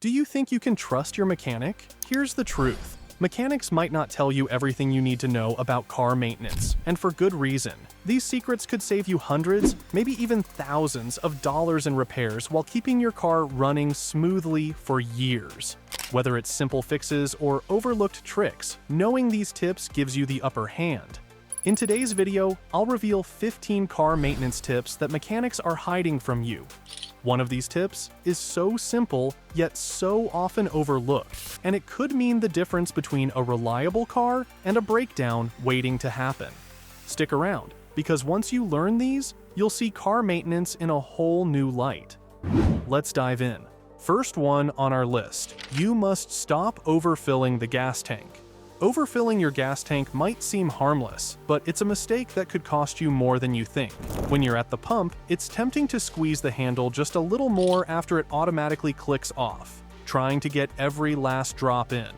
Do you think you can trust your mechanic? Here's the truth. Mechanics might not tell you everything you need to know about car maintenance, and for good reason. These secrets could save you hundreds, maybe even thousands of dollars in repairs while keeping your car running smoothly for years. Whether it's simple fixes or overlooked tricks, knowing these tips gives you the upper hand. In today's video, I'll reveal 15 car maintenance tips that mechanics are hiding from you. One of these tips is so simple, yet so often overlooked, and it could mean the difference between a reliable car and a breakdown waiting to happen. Stick around, because once you learn these, you'll see car maintenance in a whole new light. Let's dive in. First one on our list, you must stop overfilling the gas tank. Overfilling your gas tank might seem harmless, but it's a mistake that could cost you more than you think. When you're at the pump, it's tempting to squeeze the handle just a little more after it automatically clicks off, trying to get every last drop in.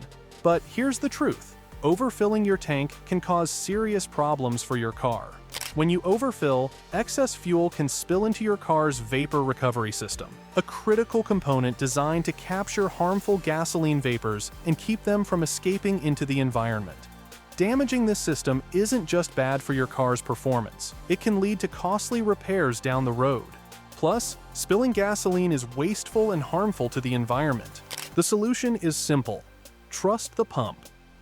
But here's the truth. Overfilling your tank can cause serious problems for your car. When you overfill, excess fuel can spill into your car's vapor recovery system, a critical component designed to capture harmful gasoline vapors and keep them from escaping into the environment. Damaging this system isn't just bad for your car's performance, it can lead to costly repairs down the road. Plus, spilling gasoline is wasteful and harmful to the environment. The solution is simple. Trust the pump.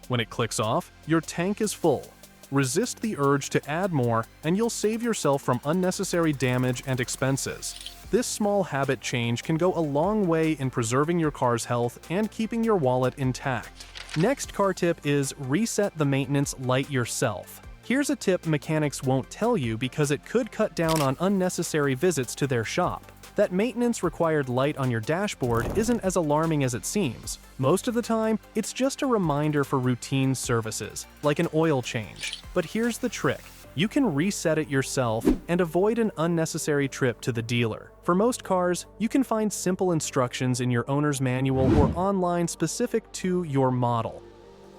When it clicks off, your tank is full. Resist the urge to add more, and you'll save yourself from unnecessary damage and expenses. This small habit change can go a long way in preserving your car's health and keeping your wallet intact. Next car tip is reset the maintenance light yourself. Here's a tip mechanics won't tell you because it could cut down on unnecessary visits to their shop. That maintenance-required light on your dashboard isn't as alarming as it seems. Most of the time, it's just a reminder for routine services, like an oil change. But here's the trick. You can reset it yourself and avoid an unnecessary trip to the dealer. For most cars, you can find simple instructions in your owner's manual or online specific to your model.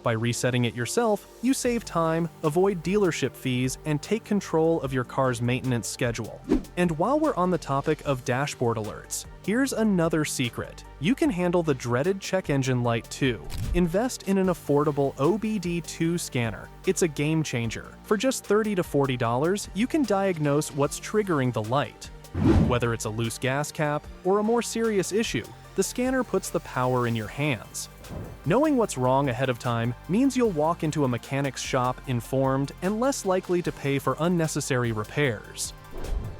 By resetting it yourself, you save time, avoid dealership fees, and take control of your car's maintenance schedule. And while we're on the topic of dashboard alerts, here's another secret. You can handle the dreaded check engine light too. Invest in an affordable OBD2 scanner. It's a game changer. For just $30 to $40, you can diagnose what's triggering the light. Whether it's a loose gas cap or a more serious issue, the scanner puts the power in your hands. Knowing what's wrong ahead of time means you'll walk into a mechanic's shop informed and less likely to pay for unnecessary repairs.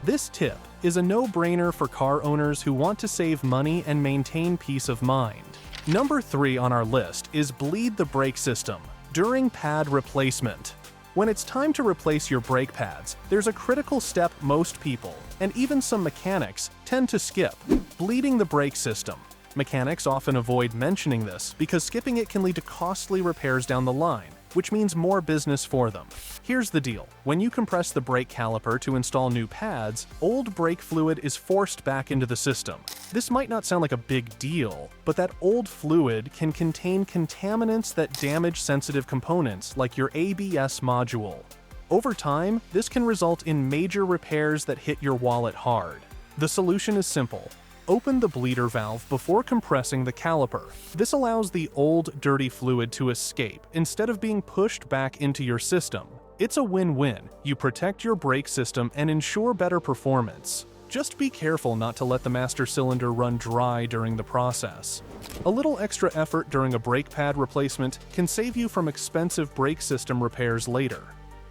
This tip is a no-brainer for car owners who want to save money and maintain peace of mind. Number 3 on our list is bleed the brake system during pad replacement. When it's time to replace your brake pads, there's a critical step most people, and even some mechanics, tend to skip: bleeding the brake system. Mechanics often avoid mentioning this because skipping it can lead to costly repairs down the line, which means more business for them. Here's the deal. When you compress the brake caliper to install new pads, old brake fluid is forced back into the system. This might not sound like a big deal, but that old fluid can contain contaminants that damage sensitive components like your ABS module. Over time, this can result in major repairs that hit your wallet hard. The solution is simple. Open the bleeder valve before compressing the caliper. This allows the old, dirty fluid to escape instead of being pushed back into your system. It's a win-win. You protect your brake system and ensure better performance. Just be careful not to let the master cylinder run dry during the process. A little extra effort during a brake pad replacement can save you from expensive brake system repairs later.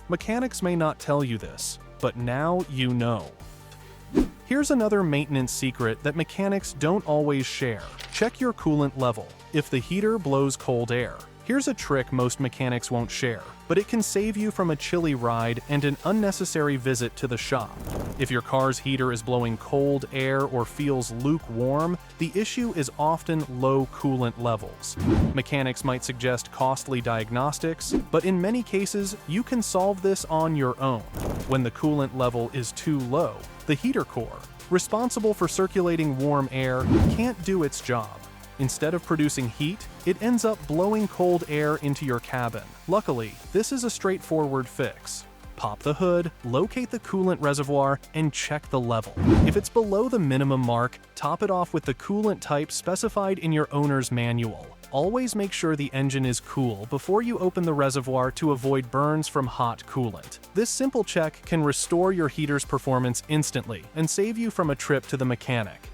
Mechanics may not tell you this, but now you know. Here's another maintenance secret that mechanics don't always share. Check your coolant level. If the heater blows cold air, here's a trick most mechanics won't share, but it can save you from a chilly ride and an unnecessary visit to the shop. If your car's heater is blowing cold air or feels lukewarm, the issue is often low coolant levels. Mechanics might suggest costly diagnostics, but in many cases, you can solve this on your own. When the coolant level is too low, the heater core, responsible for circulating warm air, can't do its job. Instead of producing heat, it ends up blowing cold air into your cabin. Luckily, this is a straightforward fix. Pop the hood, locate the coolant reservoir, and check the level. If it's below the minimum mark, top it off with the coolant type specified in your owner's manual. Always make sure the engine is cool before you open the reservoir to avoid burns from hot coolant. This simple check can restore your heater's performance instantly and save you from a trip to the mechanic.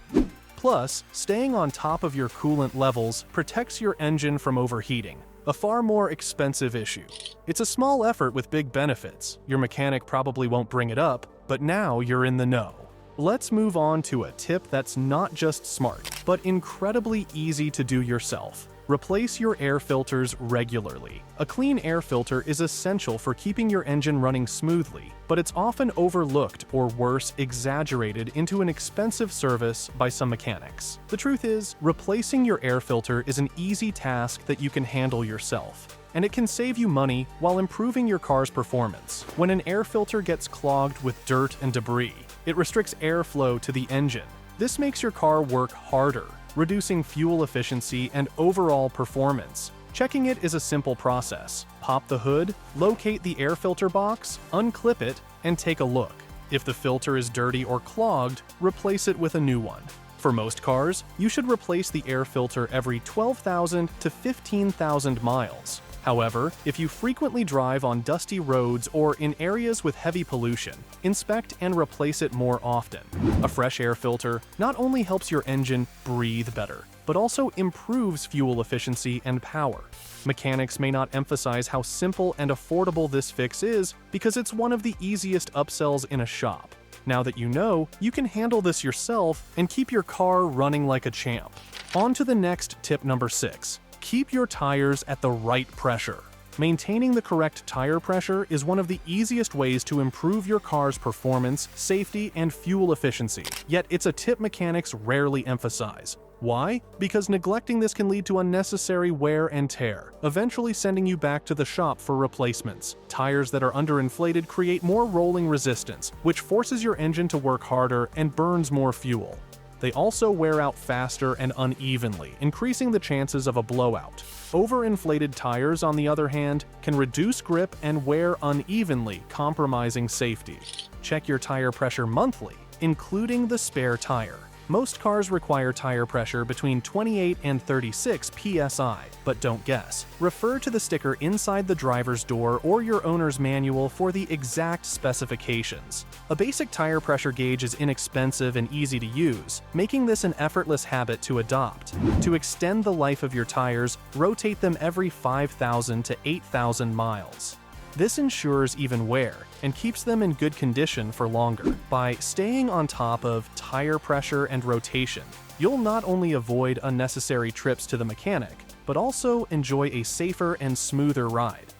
Plus, staying on top of your coolant levels protects your engine from overheating, a far more expensive issue. It's a small effort with big benefits. Your mechanic probably won't bring it up, but now you're in the know. Let's move on to a tip that's not just smart, but incredibly easy to do yourself. Replace your air filters regularly. A clean air filter is essential for keeping your engine running smoothly, but it's often overlooked or worse, exaggerated into an expensive service by some mechanics. The truth is, replacing your air filter is an easy task that you can handle yourself, and it can save you money while improving your car's performance. When an air filter gets clogged with dirt and debris, it restricts airflow to the engine. This makes your car work harder, reducing fuel efficiency and overall performance. Checking it is a simple process. Pop the hood, locate the air filter box, unclip it, and take a look. If the filter is dirty or clogged, replace it with a new one. For most cars, you should replace the air filter every 12,000 to 15,000 miles. However, if you frequently drive on dusty roads or in areas with heavy pollution, inspect and replace it more often. A fresh air filter not only helps your engine breathe better, but also improves fuel efficiency and power. Mechanics may not emphasize how simple and affordable this fix is because it's one of the easiest upsells in a shop. Now that you know, you can handle this yourself and keep your car running like a champ. On to the next tip number 6. Keep your tires at the right pressure. Maintaining the correct tire pressure is one of the easiest ways to improve your car's performance, safety, and fuel efficiency. Yet it's a tip mechanics rarely emphasize. Why? Because neglecting this can lead to unnecessary wear and tear, eventually sending you back to the shop for replacements. Tires that are underinflated create more rolling resistance, which forces your engine to work harder and burns more fuel. They also wear out faster and unevenly, increasing the chances of a blowout. Overinflated tires, on the other hand, can reduce grip and wear unevenly, compromising safety. Check your tire pressure monthly, including the spare tire. Most cars require tire pressure between 28 and 36 psi, but don't guess. Refer to the sticker inside the driver's door or your owner's manual for the exact specifications. A basic tire pressure gauge is inexpensive and easy to use, making this an effortless habit to adopt. To extend the life of your tires, rotate them every 5,000 to 8,000 miles. This ensures even wear and keeps them in good condition for longer. By staying on top of tire pressure and rotation, you'll not only avoid unnecessary trips to the mechanic, but also enjoy a safer and smoother ride.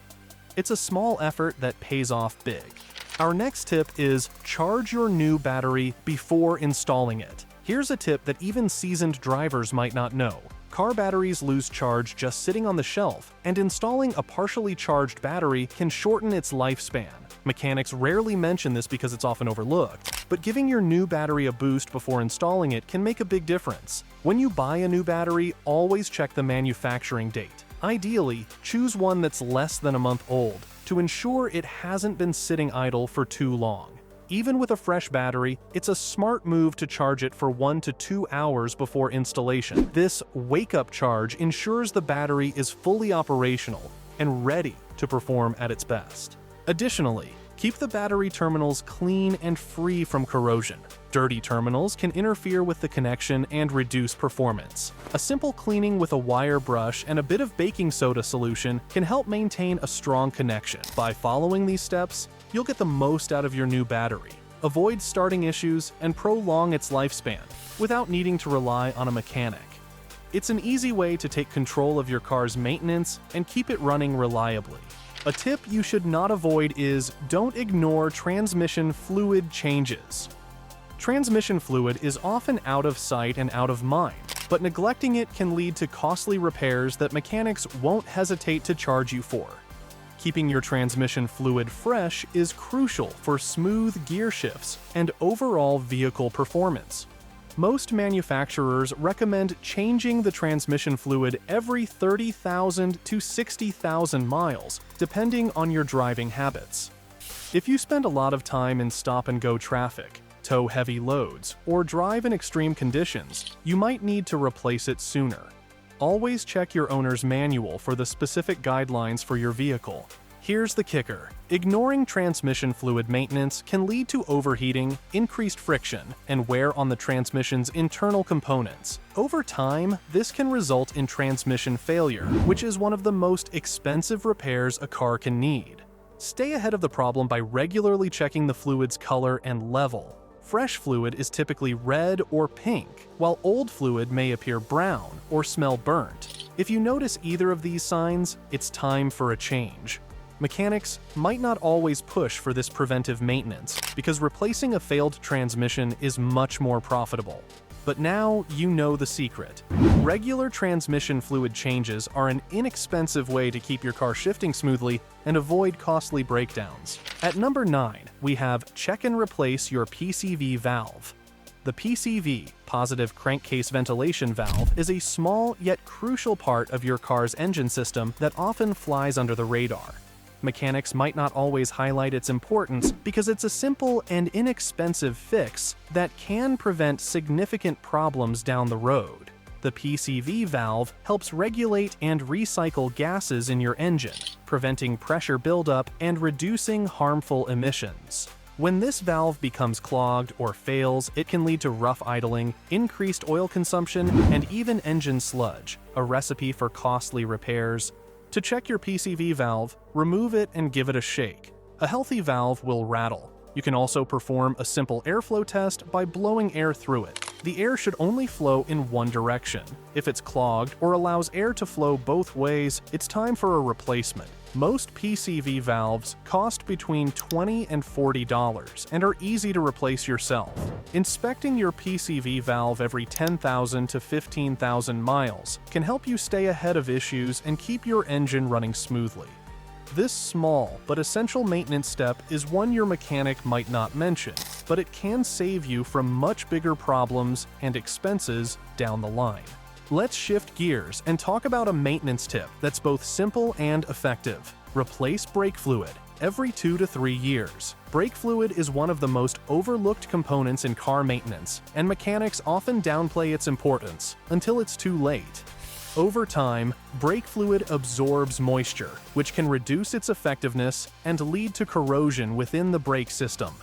It's a small effort that pays off big. Our next tip is charge your new battery before installing it. Here's a tip that even seasoned drivers might not know. Car batteries lose charge just sitting on the shelf, and installing a partially charged battery can shorten its lifespan. Mechanics rarely mention this because it's often overlooked, but giving your new battery a boost before installing it can make a big difference. When you buy a new battery, always check the manufacturing date. Ideally, choose one that's less than a month old to ensure it hasn't been sitting idle for too long. Even with a fresh battery, it's a smart move to charge it for 1 to 2 hours before installation. This wake-up charge ensures the battery is fully operational and ready to perform at its best. Additionally, keep the battery terminals clean and free from corrosion. Dirty terminals can interfere with the connection and reduce performance. A simple cleaning with a wire brush and a bit of baking soda solution can help maintain a strong connection. By following these steps, you'll get the most out of your new battery, avoid starting issues, and prolong its lifespan without needing to rely on a mechanic. It's an easy way to take control of your car's maintenance and keep it running reliably. A tip you should not avoid is don't ignore transmission fluid changes. Transmission fluid is often out of sight and out of mind, but neglecting it can lead to costly repairs that mechanics won't hesitate to charge you for. Keeping your transmission fluid fresh is crucial for smooth gear shifts and overall vehicle performance. Most manufacturers recommend changing the transmission fluid every 30,000 to 60,000 miles, depending on your driving habits. If you spend a lot of time in stop-and-go traffic, tow heavy loads, or drive in extreme conditions, you might need to replace it sooner. Always check your owner's manual for the specific guidelines for your vehicle. Here's the kicker. Ignoring transmission fluid maintenance can lead to overheating, increased friction, and wear on the transmission's internal components. Over time, this can result in transmission failure, which is one of the most expensive repairs a car can need. Stay ahead of the problem by regularly checking the fluid's color and level. Fresh fluid is typically red or pink, while old fluid may appear brown or smell burnt. If you notice either of these signs, it's time for a change. Mechanics might not always push for this preventive maintenance because replacing a failed transmission is much more profitable. But now you know the secret. Regular transmission fluid changes are an inexpensive way to keep your car shifting smoothly and avoid costly breakdowns. At number 9, we have check and replace your PCV valve. The PCV, positive crankcase ventilation valve, is a small yet crucial part of your car's engine system that often flies under the radar. Mechanics might not always highlight its importance because it's a simple and inexpensive fix that can prevent significant problems down the road. The PCV valve helps regulate and recycle gases in your engine, preventing pressure buildup and reducing harmful emissions. When this valve becomes clogged or fails, it can lead to rough idling, increased oil consumption, and even engine sludge, a recipe for costly repairs. To check your PCV valve, remove it and give it a shake. A healthy valve will rattle. You can also perform a simple airflow test by blowing air through it. The air should only flow in one direction. If it's clogged or allows air to flow both ways, it's time for a replacement. Most PCV valves cost between $20 and $40 and are easy to replace yourself. Inspecting your PCV valve every 10,000 to 15,000 miles can help you stay ahead of issues and keep your engine running smoothly. This small but essential maintenance step is one your mechanic might not mention, but it can save you from much bigger problems and expenses down the line. Let's shift gears and talk about a maintenance tip that's both simple and effective. Replace brake fluid every 2 to 3 years. Brake fluid is one of the most overlooked components in car maintenance, and mechanics often downplay its importance until it's too late. Over time, brake fluid absorbs moisture, which can reduce its effectiveness and lead to corrosion within the brake system.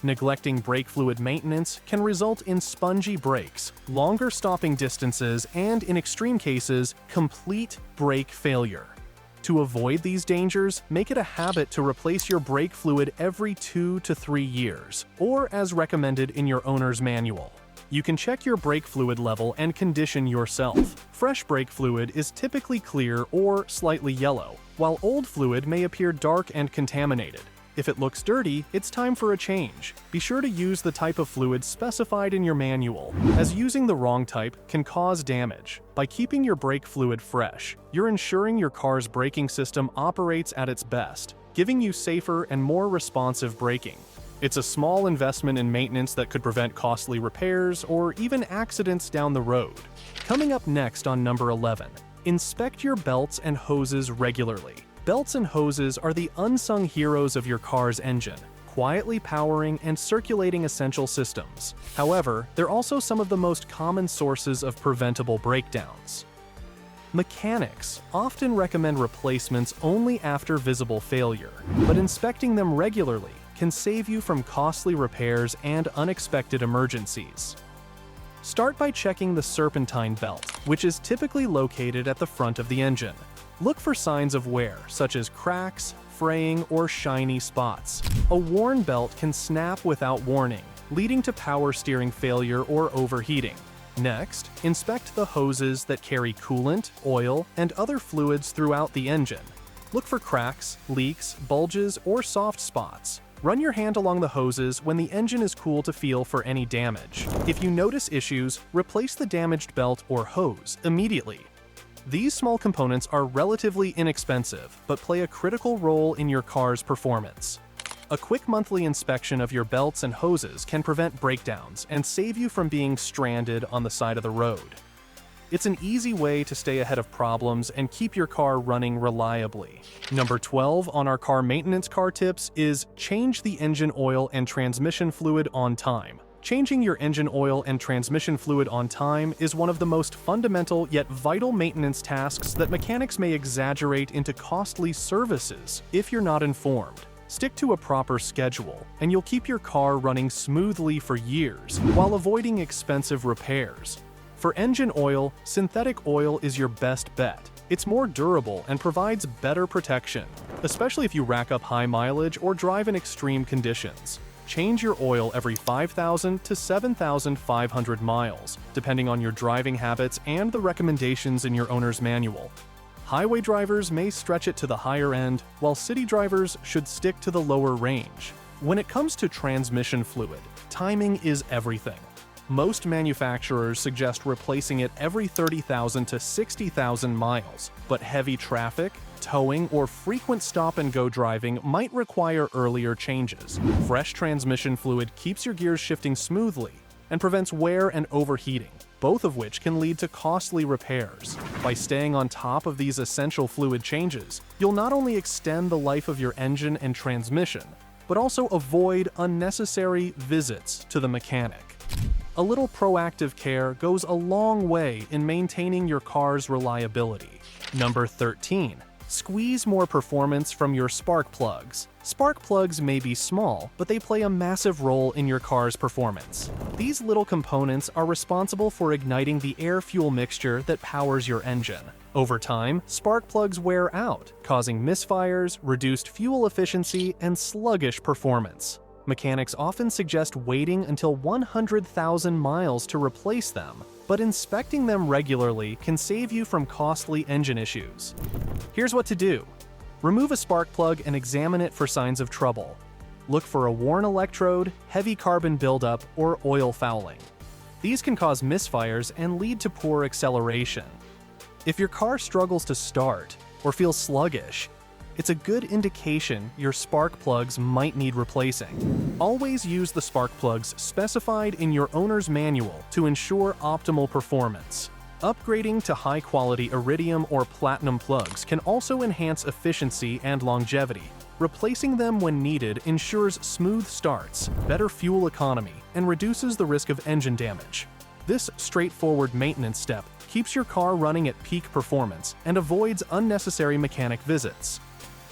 Neglecting brake fluid maintenance can result in spongy brakes, longer stopping distances, and in extreme cases, complete brake failure. To avoid these dangers, make it a habit to replace your brake fluid every 2 to 3 years, or as recommended in your owner's manual. You can check your brake fluid level and condition yourself. Fresh brake fluid is typically clear or slightly yellow, while old fluid may appear dark and contaminated. If it looks dirty, it's time for a change. Be sure to use the type of fluid specified in your manual, as using the wrong type can cause damage. By keeping your brake fluid fresh, you're ensuring your car's braking system operates at its best, giving you safer and more responsive braking. It's a small investment in maintenance that could prevent costly repairs or even accidents down the road. Coming up next on number 11, inspect your belts and hoses regularly. Belts and hoses are the unsung heroes of your car's engine, quietly powering and circulating essential systems. However, they're also some of the most common sources of preventable breakdowns. Mechanics often recommend replacements only after visible failure, but inspecting them regularly can save you from costly repairs and unexpected emergencies. Start by checking the serpentine belt, which is typically located at the front of the engine. Look for signs of wear, such as cracks, fraying, or shiny spots. A worn belt can snap without warning, leading to power steering failure or overheating. Next, inspect the hoses that carry coolant, oil, and other fluids throughout the engine. Look for cracks, leaks, bulges, or soft spots. Run your hand along the hoses when the engine is cool to feel for any damage. If you notice issues, replace the damaged belt or hose immediately. These small components are relatively inexpensive, but play a critical role in your car's performance. A quick monthly inspection of your belts and hoses can prevent breakdowns and save you from being stranded on the side of the road. It's an easy way to stay ahead of problems and keep your car running reliably. Number 12 on our car maintenance car tips is change the engine oil and transmission fluid on time. Changing your engine oil and transmission fluid on time is one of the most fundamental yet vital maintenance tasks that mechanics may exaggerate into costly services if you're not informed. Stick to a proper schedule, and you'll keep your car running smoothly for years while avoiding expensive repairs. For engine oil, synthetic oil is your best bet. It's more durable and provides better protection, especially if you rack up high mileage or drive in extreme conditions. Change your oil every 5,000 to 7,500 miles, depending on your driving habits and the recommendations in your owner's manual. Highway drivers may stretch it to the higher end, while city drivers should stick to the lower range. When it comes to transmission fluid, timing is everything. Most manufacturers suggest replacing it every 30,000 to 60,000 miles, but heavy traffic, towing, or frequent stop-and-go driving might require earlier changes. Fresh transmission fluid keeps your gears shifting smoothly and prevents wear and overheating, both of which can lead to costly repairs. By staying on top of these essential fluid changes, you'll not only extend the life of your engine and transmission, but also avoid unnecessary visits to the mechanic. A little proactive care goes a long way in maintaining your car's reliability. Number 13. Squeeze more performance from your spark plugs. Spark plugs may be small, but they play a massive role in your car's performance. These little components are responsible for igniting the air-fuel mixture that powers your engine. Over time, spark plugs wear out, causing misfires, reduced fuel efficiency, and sluggish performance. Mechanics often suggest waiting until 100,000 miles to replace them, but inspecting them regularly can save you from costly engine issues. Here's what to do. Remove a spark plug and examine it for signs of trouble. Look for a worn electrode, heavy carbon buildup, or oil fouling. These can cause misfires and lead to poor acceleration. If your car struggles to start or feels sluggish, it's a good indication your spark plugs might need replacing. Always use the spark plugs specified in your owner's manual to ensure optimal performance. Upgrading to high-quality iridium or platinum plugs can also enhance efficiency and longevity. Replacing them when needed ensures smooth starts, better fuel economy, and reduces the risk of engine damage. This straightforward maintenance step keeps your car running at peak performance and avoids unnecessary mechanic visits.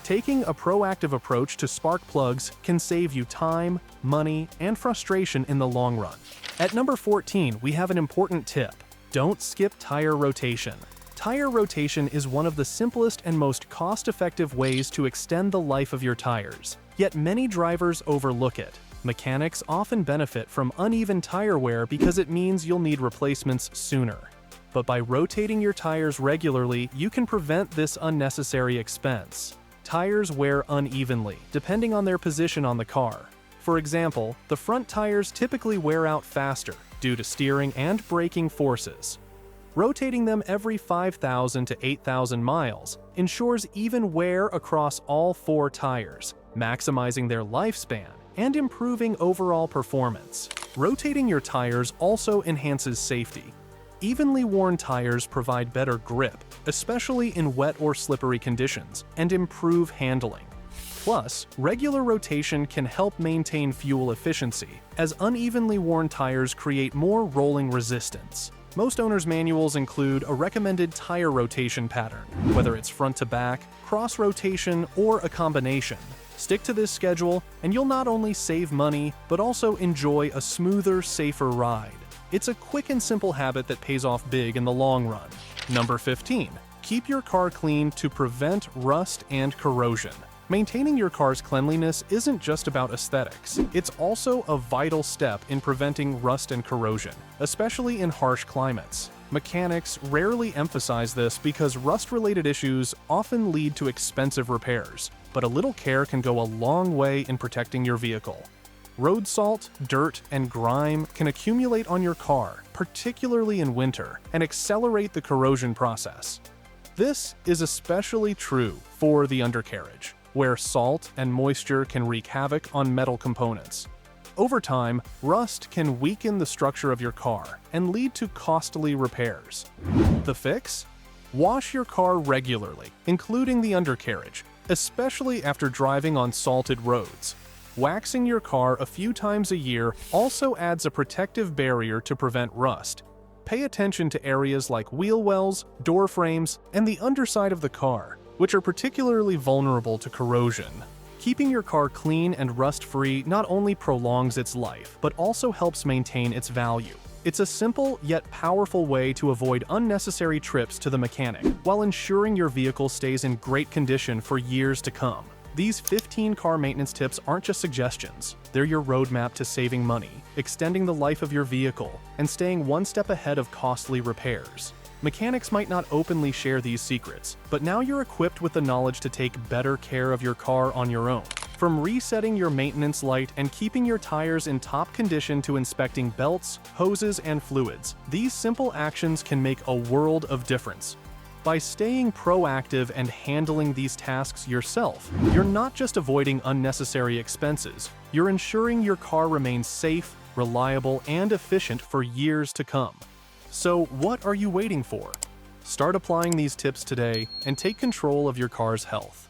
Taking a proactive approach to spark plugs can save you time, money, and frustration in the long run. At number 14, we have an important tip. Don't skip tire rotation. Tire rotation is one of the simplest and most cost-effective ways to extend the life of your tires. Yet many drivers overlook it. Mechanics often benefit from uneven tire wear because it means you'll need replacements sooner. But by rotating your tires regularly, you can prevent this unnecessary expense. Tires wear unevenly, depending on their position on the car. For example, the front tires typically wear out faster due to steering and braking forces. Rotating them every 5,000 to 8,000 miles ensures even wear across all four tires, maximizing their lifespan and improving overall performance. Rotating your tires also enhances safety. Evenly worn tires provide better grip, especially in wet or slippery conditions, and improve handling. Plus, regular rotation can help maintain fuel efficiency, as unevenly worn tires create more rolling resistance. Most owners' manuals include a recommended tire rotation pattern, whether it's front to back, cross rotation, or a combination. Stick to this schedule, and you'll not only save money, but also enjoy a smoother, safer ride. It's a quick and simple habit that pays off big in the long run. Number 15. Keep your car clean to prevent rust and corrosion. Maintaining your car's cleanliness isn't just about aesthetics. It's also a vital step in preventing rust and corrosion, especially in harsh climates. Mechanics rarely emphasize this because rust-related issues often lead to expensive repairs, but a little care can go a long way in protecting your vehicle. Road salt, dirt, and grime can accumulate on your car, particularly in winter, and accelerate the corrosion process. This is especially true for the undercarriage, where salt and moisture can wreak havoc on metal components. Over time, rust can weaken the structure of your car and lead to costly repairs. The fix? Wash your car regularly, including the undercarriage, especially after driving on salted roads. Waxing your car a few times a year also adds a protective barrier to prevent rust. Pay attention to areas like wheel wells, door frames, and the underside of the car, which are particularly vulnerable to corrosion. Keeping your car clean and rust-free not only prolongs its life, but also helps maintain its value. It's a simple yet powerful way to avoid unnecessary trips to the mechanic, while ensuring your vehicle stays in great condition for years to come. These 15 car maintenance tips aren't just suggestions, they're your roadmap to saving money, extending the life of your vehicle, and staying one step ahead of costly repairs. Mechanics might not openly share these secrets, but now you're equipped with the knowledge to take better care of your car on your own. From resetting your maintenance light and keeping your tires in top condition to inspecting belts, hoses, and fluids, these simple actions can make a world of difference. By staying proactive and handling these tasks yourself, you're not just avoiding unnecessary expenses, you're ensuring your car remains safe, reliable, and efficient for years to come. So what are you waiting for? Start applying these tips today and take control of your car's health.